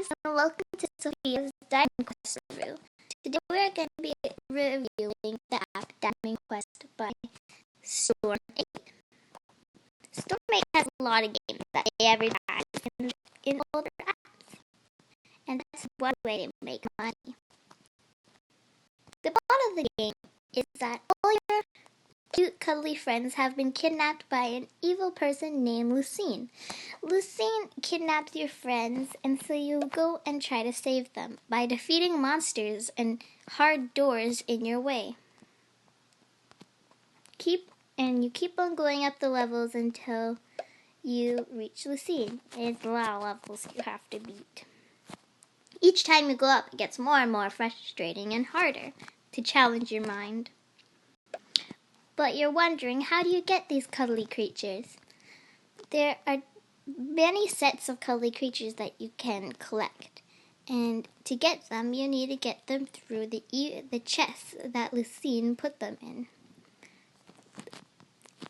and welcome to Sophia's Diamond Quest review. Today we're going to be reviewing the app Diamond Quest by Storm 8. Storm 8 has a lot of games that they advertise in all their apps, and that's one way to make money. The plot of the game is that all your cute, cuddly friends have been kidnapped by an evil person named Lucine. Lucine kidnaps your friends, and so you go and try to save them by defeating monsters and hard doors in your way. You keep on going up the levels until you reach Lucine. There's a lot of levels you have to beat. Each time you go up, it gets more and more frustrating and harder to challenge your mind. But you're wondering, how do you get these cuddly creatures? There are many sets of cuddly creatures that you can collect. And to get them, you need to get them through the chests that Lucine put them in.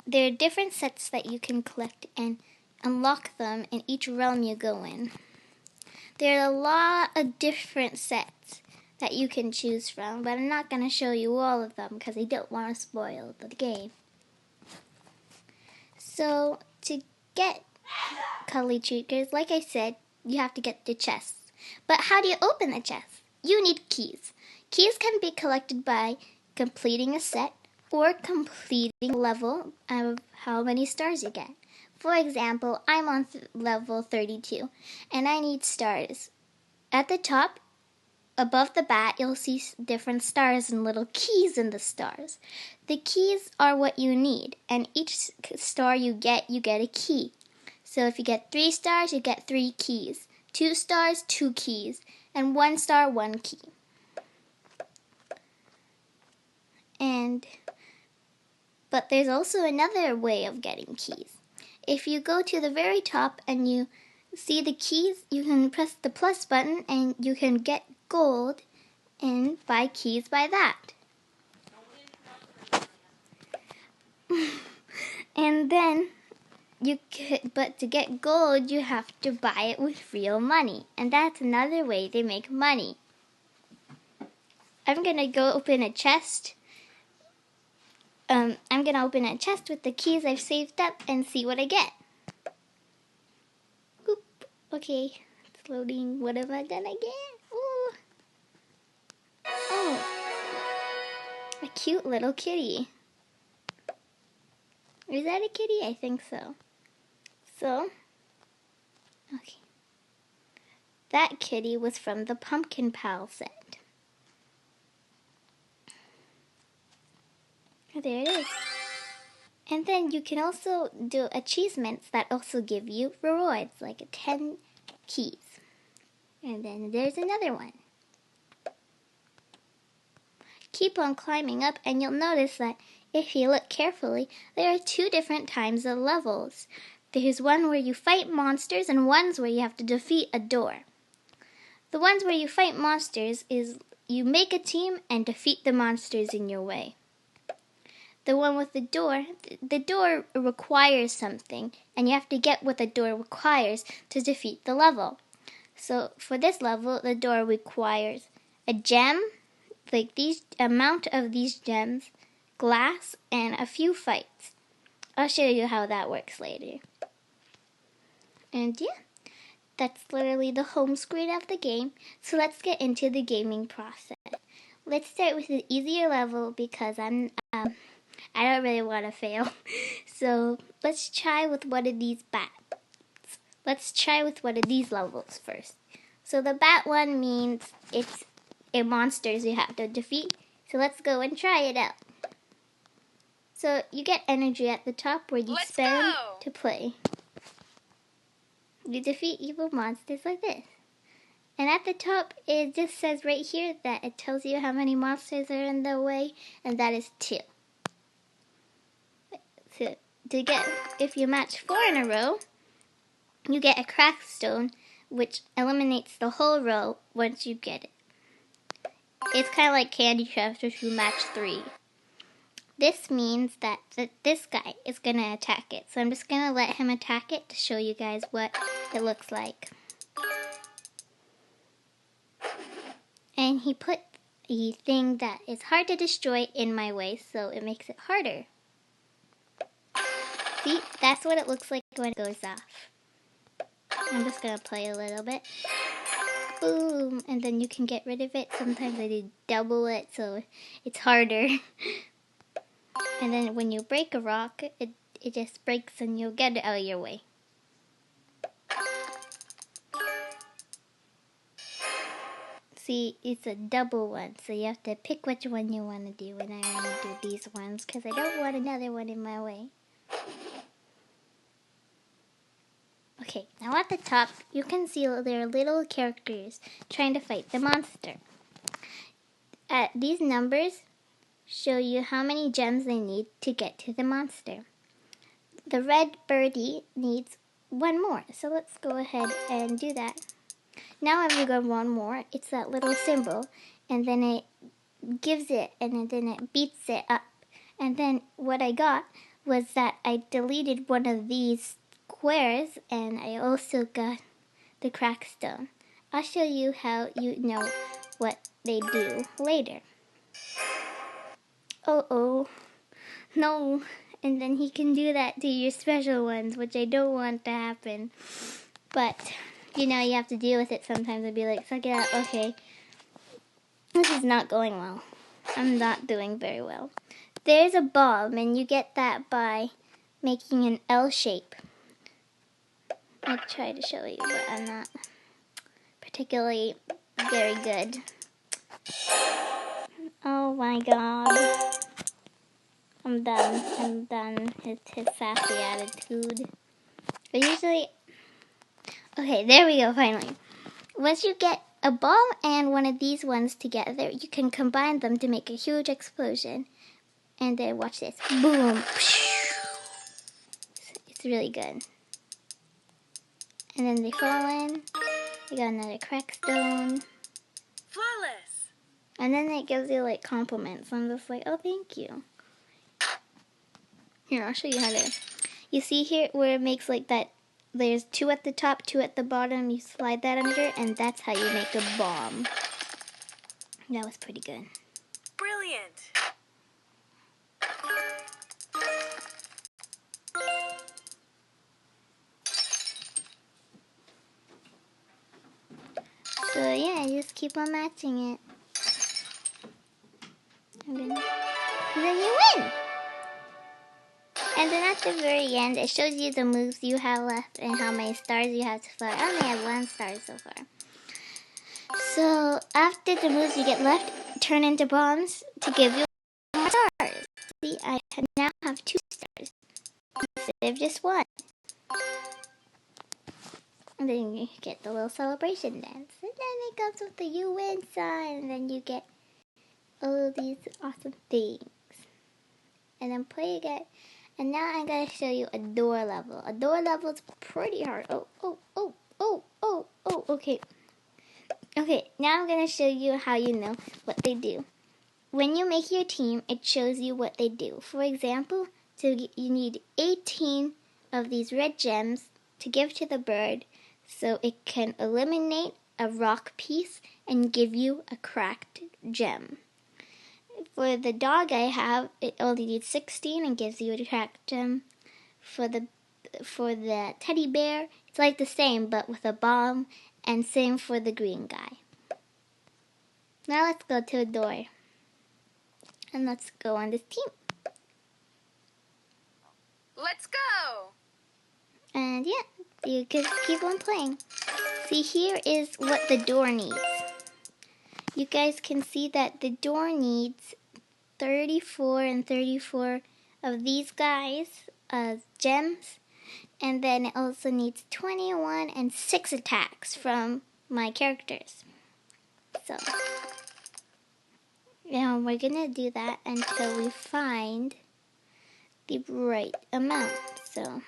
There are different sets that you can collect and unlock them in each realm you go in. There are a lot of different sets that you can choose from, but I'm not going to show you all of them because I don't want to spoil the game. So, to get cuddly creatures, like I said, you have to get the chests. But how do you open the chests? You need keys. Keys can be collected by completing a set or completing a level of how many stars you get. For example, I'm on level 32, and I need stars. At the top, above the bat, you'll see different stars and little keys in the stars. The keys are what you need, and each star you get a key. So if you get 3 stars, you get 3 keys. 2 stars, 2 keys. And 1 star, 1 key. But there's also another way of getting keys. If you go to the very top and you see the keys, you can press the plus button and you can get gold and buy keys by that. And then but to get gold, you have to buy it with real money, and that's another way they make money. I'm gonna go open a chest. I'm gonna open a chest with the keys I've saved up and see what I get. Oop. Okay, it's loading. What am I gonna get? Ooh. Oh, a cute little kitty. Is that a kitty? I think so. Okay. That kitty was from the Pumpkin Pal set. There it is. And then you can also do achievements that also give you rewards, like 10 keys. And then there's another one. Keep on climbing up and you'll notice that if you look carefully, there are 2 different types of levels. There's one where you fight monsters and ones where you have to defeat a door. The ones where you fight monsters is you make a team and defeat the monsters in your way. The one with the door requires something, and you have to get what the door requires to defeat the level. So for this level, the door requires a gem, like these amount of these gems, glass, and a few fights. I'll show you how that works later. And yeah, that's literally the home screen of the game. So let's get into the gaming process. Let's start with the easier level because I don't really want to fail. So let's try with one of these bats. Let's try with one of these levels first. So the bat one means it's monsters you have to defeat. So let's go and try it out. So you get energy at the top where you spend to play. You defeat evil monsters like this. And at the top, it just says right here that it tells you how many monsters are in the way, and that is 2. So if you match 4 in a row, you get a craft stone, which eliminates the whole row once you get it. It's kind of like Candy Crush if you match 3. This means that this guy is going to attack it. So I'm just going to let him attack it to show you guys what it looks like. And he put a thing that is hard to destroy in my way, so it makes it harder. See, that's what it looks like when it goes off. I'm just gonna play a little bit. Boom, and then you can get rid of it. Sometimes I do double it, so it's harder. And then when you break a rock, it just breaks and you'll get it out of your way. See, it's a double one, so you have to pick which one you want to do. And I want to do these ones because I don't want another one in my way. Okay, now at the top, you can see there are little characters trying to fight the monster. These numbers show you how many gems they need to get to the monster. The red birdie needs one more, so let's go ahead and do that. Now if you go one more, it's that little symbol, and then it gives it, and then it beats it up. And then what I got was that I deleted one of these squares, and I also got the crackstone. I'll show you how you know what they do later. Oh, no. And then he can do that to your special ones, which I don't want to happen. But you have to deal with it sometimes and be like, suck it up, okay. This is not going well. I'm not doing very well. There's a bomb, and you get that by making an L shape. I try to show you, but I'm not particularly very good. Oh my god. I'm done. It's his sassy attitude. But usually... Okay, there we go, finally. Once you get a ball and one of these ones together, you can combine them to make a huge explosion. And then watch this. Boom. It's really good. And then they fall in. You got another crackstone. Flawless. And then it gives you like compliments. I'm just like, oh, thank you. Here, I'll show you how to. You see here where it makes like that. There's 2 at the top, 2 at the bottom. You slide that under, and that's how you make a bomb. That was pretty good. Brilliant. So yeah, just keep on matching it. And then you win! And then at the very end, it shows you the moves you have left and how many stars you have so far. I only have 1 star so far. So after the moves you get left turn into bombs to give you more stars. See, I now have 2 stars instead of just 1. And then you get the little celebration dance. And then it comes with the you win sign. And then you get all of these awesome things. And then play again. And now I'm going to show you a door level. A door level is pretty hard. Okay. Okay, now I'm going to show you how you know what they do. When you make your team, it shows you what they do. For example, so you need 18 of these red gems to give to the bird so it can eliminate a rock piece and give you a cracked gem. For the dog I have, it only needs 16 and gives you a cracked gem. For the teddy bear, it's like the same but with a bomb, and same for the green guy. Now let's go to a door. And let's go on this team. Let's go. And yeah, you can keep on playing. See, here is what the door needs. You guys can see that the door needs 34 and 34 of these guys, gems. And then it also needs 21 and 6 attacks from my characters. So, now we're going to do that until we find the right amount. So,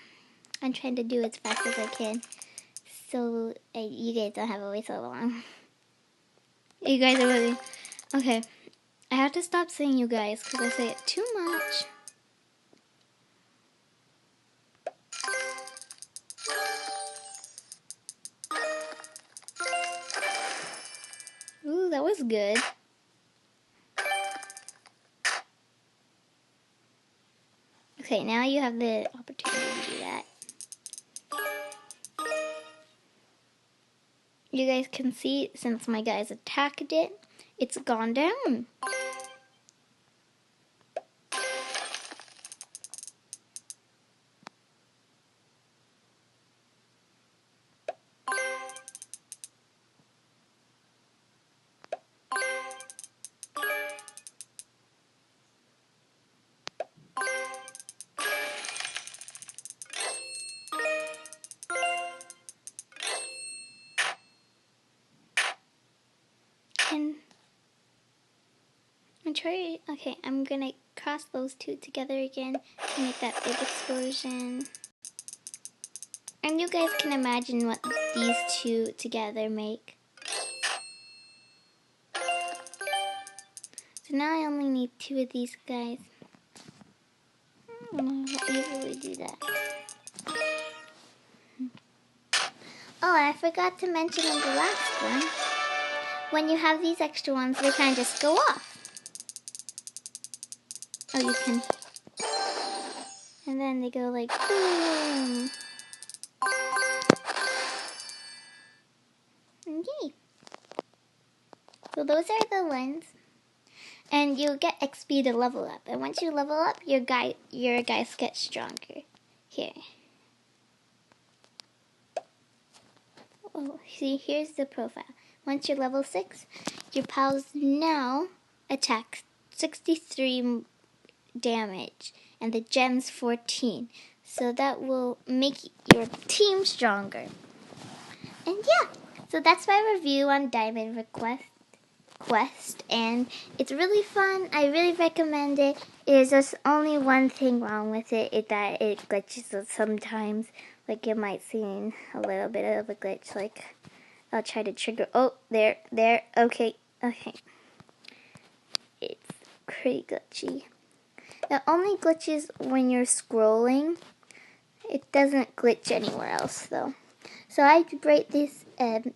I'm trying to do as fast as I can. So, you guys don't have to wait so long. You guys are really... Okay. I have to stop saying you guys because I say it too much. Ooh, that was good. Okay, now you have the opportunity to do that. You guys can see, since my guys attacked it, it's gone down. And I'm gonna cross those two together again to make that big explosion. And you guys can imagine what these two together make. So now I only need 2 of these guys. I don't know how easily do that. Oh, and I forgot to mention in the last one, when you have these extra ones, they kind of just go off. Oh, you can. And then they go like boom. Yay. So those are the ones. And you get XP to level up. And once you level up, your guys get stronger. Here. Oh, see, here's the profile. Once you're level 6, your pals now attack 63 damage. And the gems 14. So that will make your team stronger. And yeah, so that's my review on Diamond Quest, and it's really fun. I really recommend it. There's just only one thing wrong with it, that it glitches sometimes. Like, it might seem a little bit of a glitch. Like, I'll try to trigger. Oh, there. Okay. It's pretty glitchy. It only glitches when you're scrolling. It doesn't glitch anywhere else, though. So I rate this 8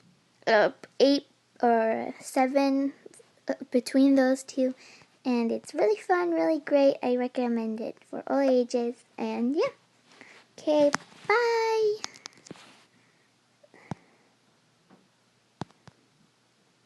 or 7 between those two. And it's really fun, really great. I recommend it for all ages. And yeah. Okay, bye.